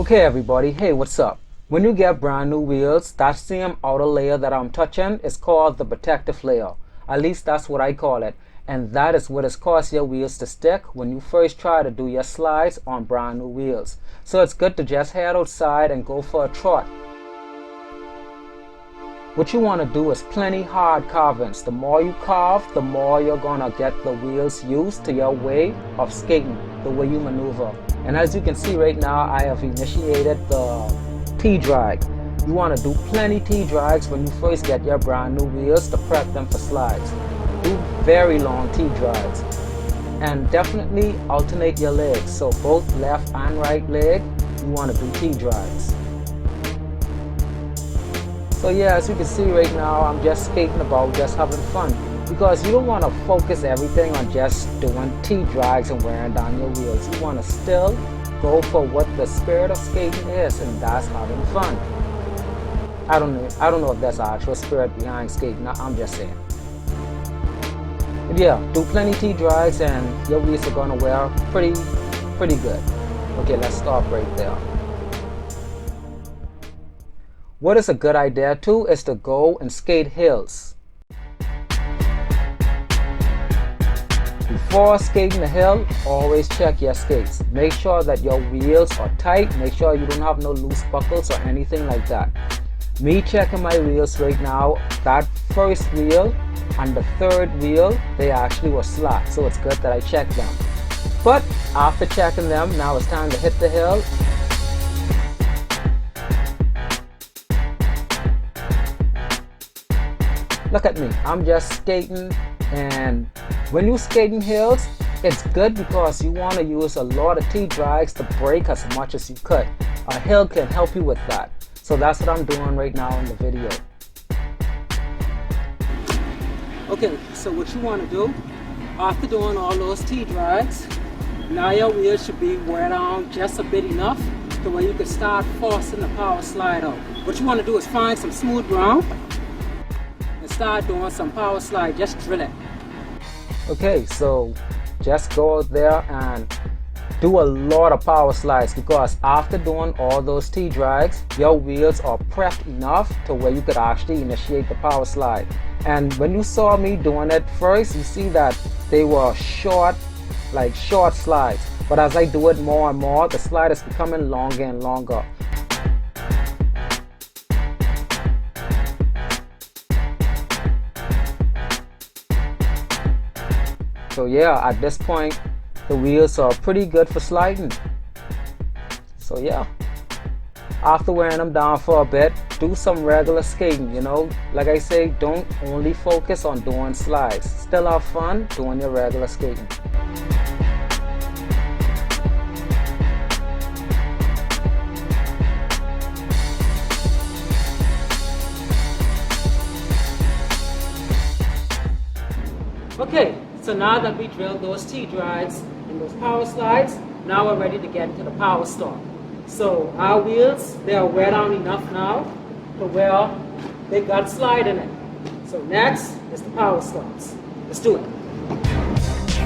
Okay everybody, hey, what's up? When you get brand new wheels, that same outer layer that I'm touching is called the protective layer. At least that's what I call it. And that is what has caused your wheels to stick when you first try to do your slides on brand new wheels. So it's good to just head outside and go for a trot. What you want to do is plenty hard carvings. The more you carve, the more you're gonna get the wheels used to your way of skating, the way you maneuver. And as you can see right now, I have initiated the T-drag. You want to do plenty T-drags when you first get your brand new wheels to prep them for slides. Do very long T-drags. And definitely alternate your legs. So both left and right leg, you want to do T-drags. So yeah, as you can see right now, I'm just skating about, just having fun. Because you don't want to focus everything on just doing T-drags and wearing down your wheels. You want to still go for what the spirit of skating is, and that's having fun. I don't know if that's the actual spirit behind skating, I'm just saying. But yeah, do plenty T-drags and your wheels are going to wear pretty good. Okay, let's stop right there. What is a good idea too is to go and skate hills. Before skating the hill, always check your skates. Make sure that your wheels are tight. Make sure you don't have no loose buckles or anything like that. Me checking my wheels right now, that first wheel and the third wheel, they actually were slack. So it's good that I checked them. But after checking them, now it's time to hit the hill. Look at me, I'm just skating, and when you're skating hills, it's good because you want to use a lot of T-drags to brake as much as you could. A hill can help you with that. So that's what I'm doing right now in the video. Okay, so what you want to do, after doing all those T-drags, now your wheels should be wear down just a bit enough to where you can start forcing the power slide out. What you want to do is find some smooth ground and start doing some power slide, just drill it. Okay, so just go out there and do a lot of power slides, because after doing all those T-drags, your wheels are prepped enough to where you could actually initiate the power slide. And when you saw me doing it first, you see that they were short, like short slides. But as I do it more and more, the slide is becoming longer and longer. So yeah, at this point, the wheels are pretty good for sliding. So yeah, after wearing them down for a bit, do some regular skating, you know. Like I say, don't only focus on doing slides. Still have fun doing your regular skating. Okay. So now that we drilled those T-drags and those power slides, now we're ready to get into the power stop. So our wheels, they are wear down enough now to where they got slide in it. So next is the power stops. Let's do it.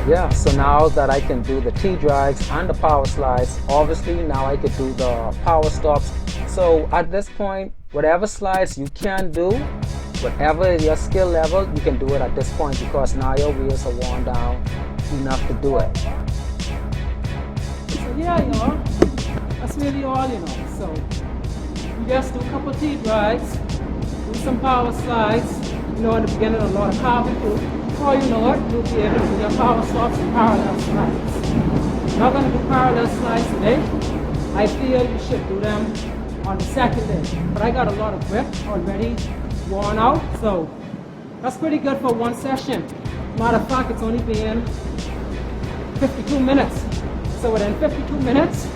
Yeah, so now that I can do the T-drags and the power slides, obviously now I could do the power stops. So at this point, whatever slides you can do, whatever your skill level, you can do it at this point, because now your wheels are worn down enough to do it. So yeah, y'all, that's really all, you know. So you just do a couple T-drags, do some power slides. You know, in the beginning, a lot of carving too. Before you know it, you'll be able to do your power stops and parallel slides. I'm not going to do parallel slides today. I feel you should do them on the second day. But I got a lot of grip already worn out, so that's pretty good for one session. Matter of fact, it's only been 52 minutes. So within 52 minutes,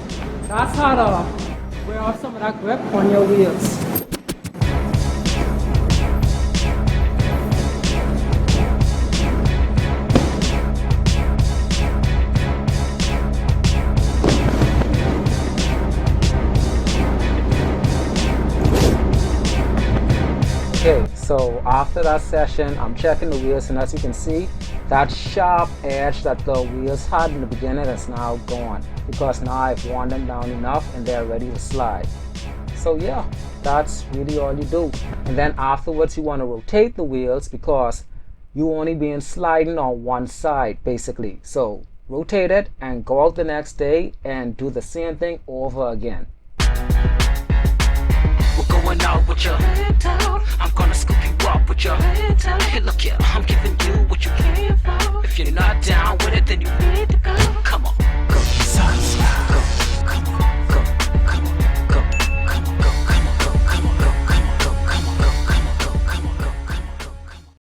that's how to wear off some of that grip on your wheels. Okay, so after that session, I'm checking the wheels, and as you can see, that sharp edge that the wheels had in the beginning is now gone, because now I've worn them down enough and they're ready to slide. So yeah, that's really all you do. And then afterwards you want to rotate the wheels, because you only being sliding on one side basically. So rotate it and go out the next day and do the same thing over again. We're going out with ya. I'm gonna scoop you up with ya. Hey, look here, I'm giving you what you came for. If you're not down with it, then you